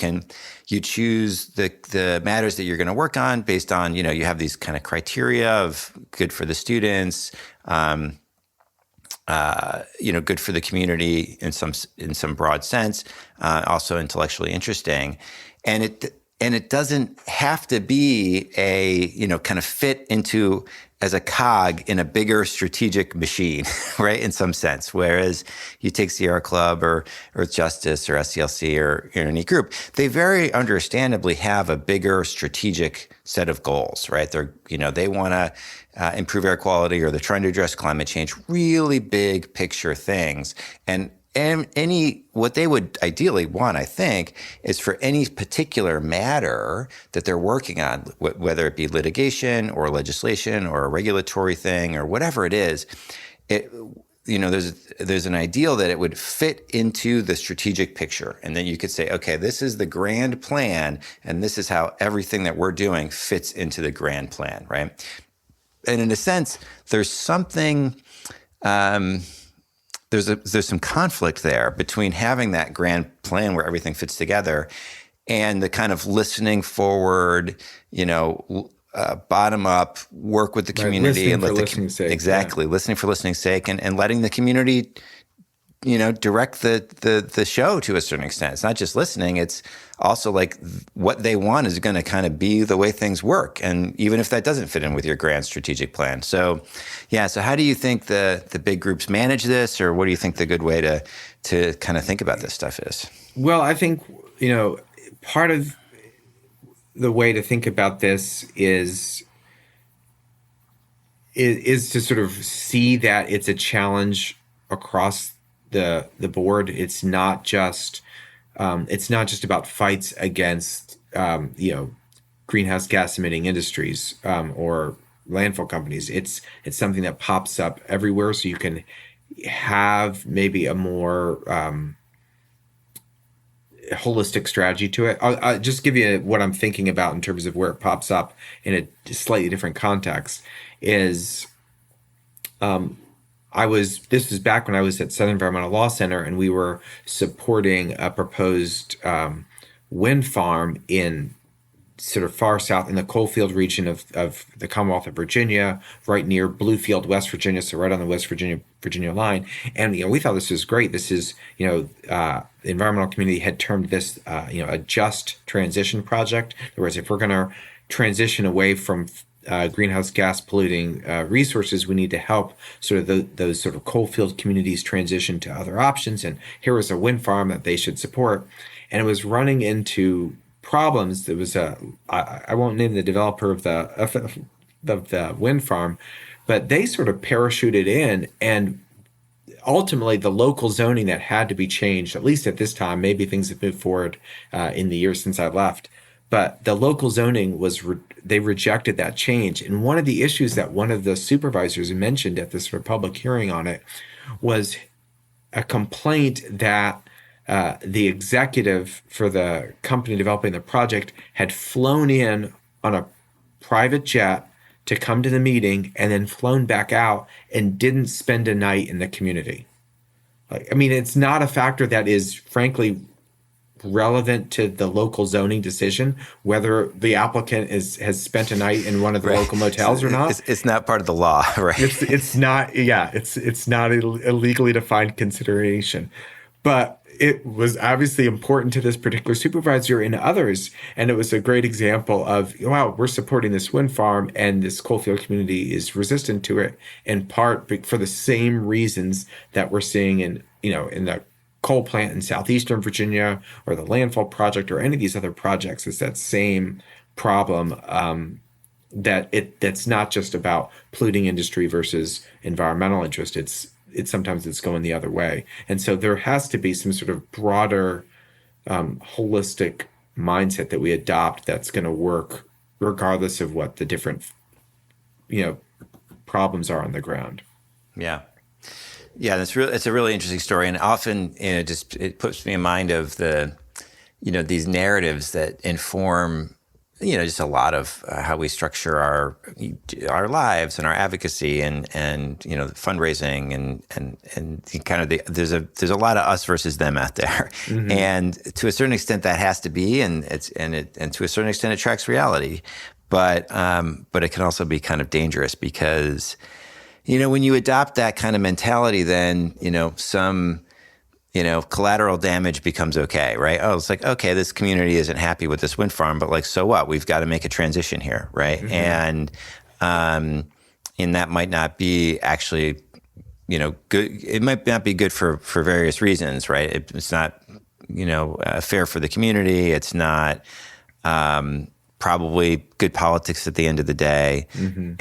choose the matters that you're going to work on based on, you have these kind of criteria of good for the students, good for the community in some broad sense, also intellectually interesting, and it doesn't have to be kind of fit into as a cog in a bigger strategic machine, right? In some sense, whereas you take Sierra Club or Earth Justice or SCLC or any group, they very understandably have a bigger strategic set of goals, right? They want to improve air quality, or they're trying to address climate change, really big picture things. And what they would ideally want, I think, is for any particular matter that they're working on, whether it be litigation or legislation or a regulatory thing or whatever it is, there's an ideal that it would fit into the strategic picture. And then you could say, okay, this is the grand plan, and this is how everything that we're doing fits into the grand plan, right? And in a sense, there's something... There's some conflict there between having that grand plan where everything fits together and the kind of listening forward, bottom up, work with the community, and listening for listening's sake, and letting the community, direct the show to a certain extent. It's not just listening; it's also like what they want is going to kind of be the way things work, and even if that doesn't fit in with your grand strategic plan. So, So how do you think the big groups manage this, or what do you think the good way to kind of think about this stuff is? Well, I think part of the way to think about this is to sort of see that it's a challenge across the board. It's not just about fights against greenhouse gas emitting industries or landfill companies. It's something that pops up everywhere, so you can have maybe a more holistic strategy to it. I'll just give you what I'm thinking about in terms of where it pops up in a slightly different context. This was back when I was at Southern Environmental Law Center, and we were supporting a proposed wind farm in sort of far south in the coalfield region of the Commonwealth of Virginia, right near Bluefield, West Virginia, so right on the West Virginia line. And we thought this was great. This is the environmental community had termed this a just transition project. In other words, if we're going to transition away from greenhouse gas polluting resources, we need to help sort of those sort of coalfield communities transition to other options. And here was a wind farm that they should support, and it was running into problems. There was I won't name the developer of the wind farm, but they sort of parachuted in, and ultimately the local zoning that had to be changed, at least at this time, maybe things have moved forward in the years since I left, but the local zoning was they rejected that change. And one of the issues that one of the supervisors mentioned at this sort of public hearing on it was a complaint that the executive for the company developing the project had flown in on a private jet to come to the meeting and then flown back out and didn't spend a night in the community. Like, I mean, it's not a factor that is frankly relevant to the local zoning decision, whether the applicant has spent a night in one of the local motels or not. It's not part of the law, right? It's not. Yeah, it's not a legally defined consideration, but it was obviously important to this particular supervisor and others, and it was a great example of, wow, we're supporting this wind farm, and this coalfield community is resistant to it in part for the same reasons that we're seeing in the coal plant in southeastern Virginia or the landfall project or any of these other projects. Is that same problem, that's not just about polluting industry versus environmental interest. It's sometimes it's going the other way. And so there has to be some sort of broader holistic mindset that we adopt that's going to work regardless of what the different problems are on the ground. Yeah. Yeah, it's a really interesting story, and often it puts me in mind of these narratives that inform just a lot of how we structure our lives and our advocacy and fundraising and kind of there's a lot of us versus them out there, mm-hmm. and to a certain extent that has to be, and to a certain extent it tracks reality, but it can also be kind of dangerous because when you adopt that kind of mentality, then some collateral damage becomes okay, right? Oh, it's like, okay, this community isn't happy with this wind farm, but like, so what? We've got to make a transition here, right? Mm-hmm. And that might not be actually, good. It might not be good for various reasons, right? It's not, fair for the community. It's not probably good politics at the end of the day, mm-hmm.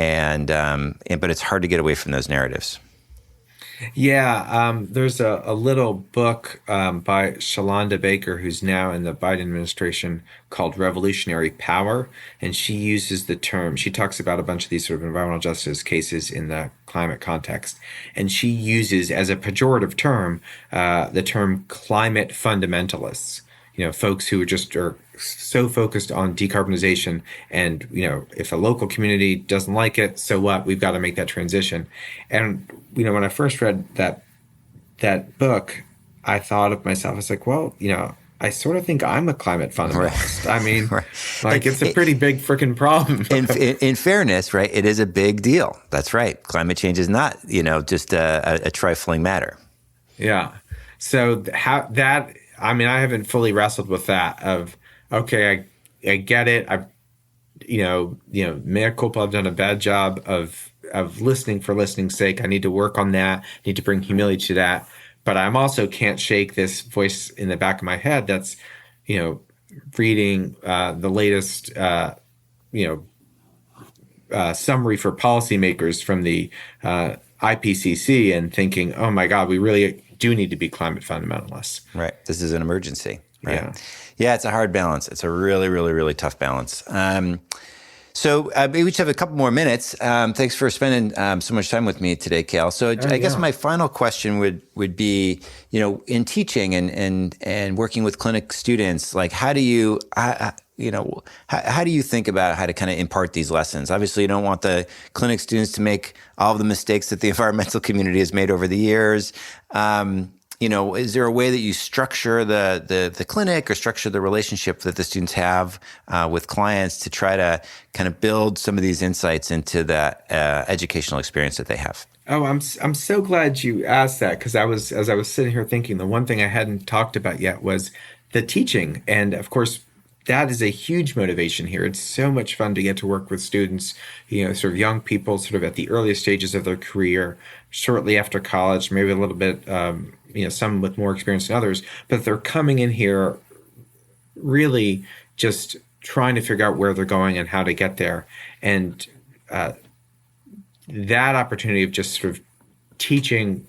But it's hard to get away from those narratives. Yeah, there's a little book by Shalonda Baker, who's now in the Biden administration, called Revolutionary Power. And she talks about a bunch of these sort of environmental justice cases in the climate context. And she uses as a pejorative term the term climate fundamentalists. Folks who are so focused on decarbonization, and if a local community doesn't like it, so what? We've got to make that transition. And when I first read that book, I thought of myself, I was like, well, I sort of think I'm a climate fundamentalist. Right. I mean, right. It's a pretty big freaking problem. In fairness, right? It is a big deal. That's right. Climate change is not, just a trifling matter. Yeah. So I haven't fully wrestled with that of, okay, I get it. Mea culpa, I've done a bad job of listening for listening's sake. I need to work on that. I need to bring humility to that. But I'm also can't shake this voice in the back of my head that's, reading the latest, summary for policymakers from the IPCC and thinking, oh my God, we really do need to be climate fundamentalists. Right. This is an emergency. Right? Yeah, it's a hard balance. It's a really, really, really tough balance. So we each have a couple more minutes. Thanks for spending so much time with me today, Cale. So I guess my final question would be, in teaching and working with clinic students, like how do you think about how to kind of impart these lessons? Obviously, you don't want the clinic students to make all of the mistakes that the environmental community has made over the years. Is there a way that you structure the clinic or structure the relationship that the students have with clients to try to kind of build some of these insights into the educational experience that they have? Oh, I'm so glad you asked that, because as I was sitting here thinking, the one thing I hadn't talked about yet was the teaching. And of course, that is a huge motivation here. It's so much fun to get to work with students, sort of young people, sort of at the earliest stages of their career, shortly after college, maybe a little bit, some with more experience than others, but they're coming in here really just trying to figure out where they're going and how to get there. And that opportunity of just sort of teaching,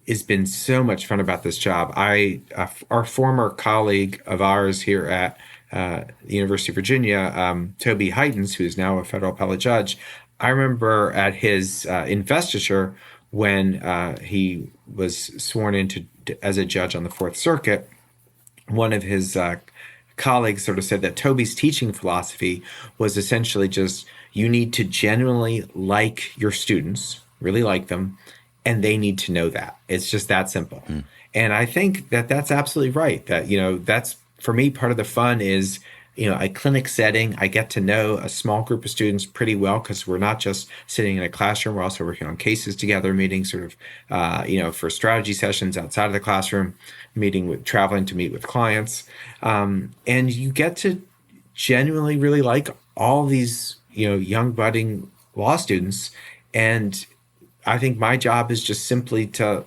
has been so much fun about this job. Our former colleague of ours here at the University of Virginia, Toby Heitens, who is now a federal appellate judge, I remember at his investiture when he was sworn in as a judge on the Fourth Circuit, one of his colleagues sort of said that Toby's teaching philosophy was essentially just, you need to genuinely like your students, really like them, and they need to know that. It's just that simple. And I think that that's absolutely right. That, that's, for me, part of the fun is, a clinic setting. I get to know a small group of students pretty well because we're not just sitting in a classroom. We're also working on cases together, meeting sort of, for strategy sessions outside of the classroom, traveling to meet with clients. And you get to genuinely really like all these, young budding law students. And I think my job is just simply to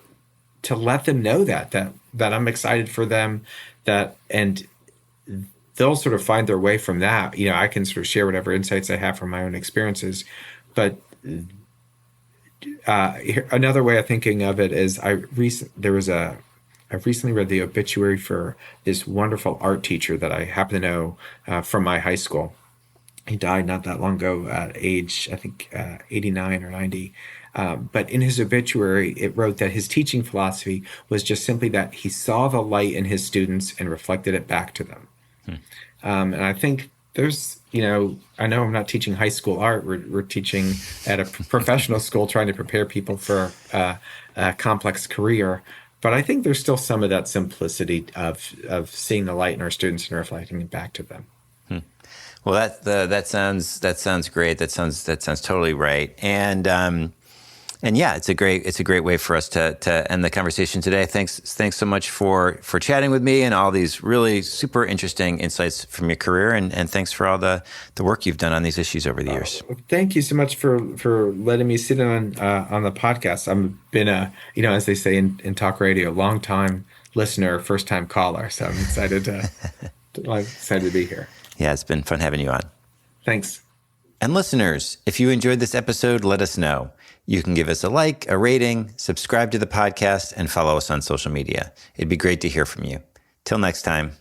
let them know that I'm excited for them, and they'll sort of find their way from that. I can sort of share whatever insights I have from my own experiences. But another way of thinking of it is I recently read the obituary for this wonderful art teacher that I happen to know from my high school. He died not that long ago at age, I think, 89 or 90. But in his obituary, it wrote that his teaching philosophy was just simply that he saw the light in his students and reflected it back to them. And I think there's, I know I'm not teaching high school art. We're teaching at a professional school, trying to prepare people for a complex career. But I think there's still some of that simplicity of seeing the light in our students and reflecting it back to them. Well, that sounds great. That sounds totally right. And yeah, it's a great way for us to end the conversation today. Thanks so much for chatting with me and all these really super interesting insights from your career, and thanks for all the work you've done on these issues over the years. Thank you so much for letting me sit in on the podcast. I've been as they say in talk radio, long time listener, first time caller. So I'm excited to be here. Yeah, it's been fun having you on. Thanks. And listeners, if you enjoyed this episode, let us know. You can give us a like, a rating, subscribe to the podcast, and follow us on social media. It'd be great to hear from you. Till next time.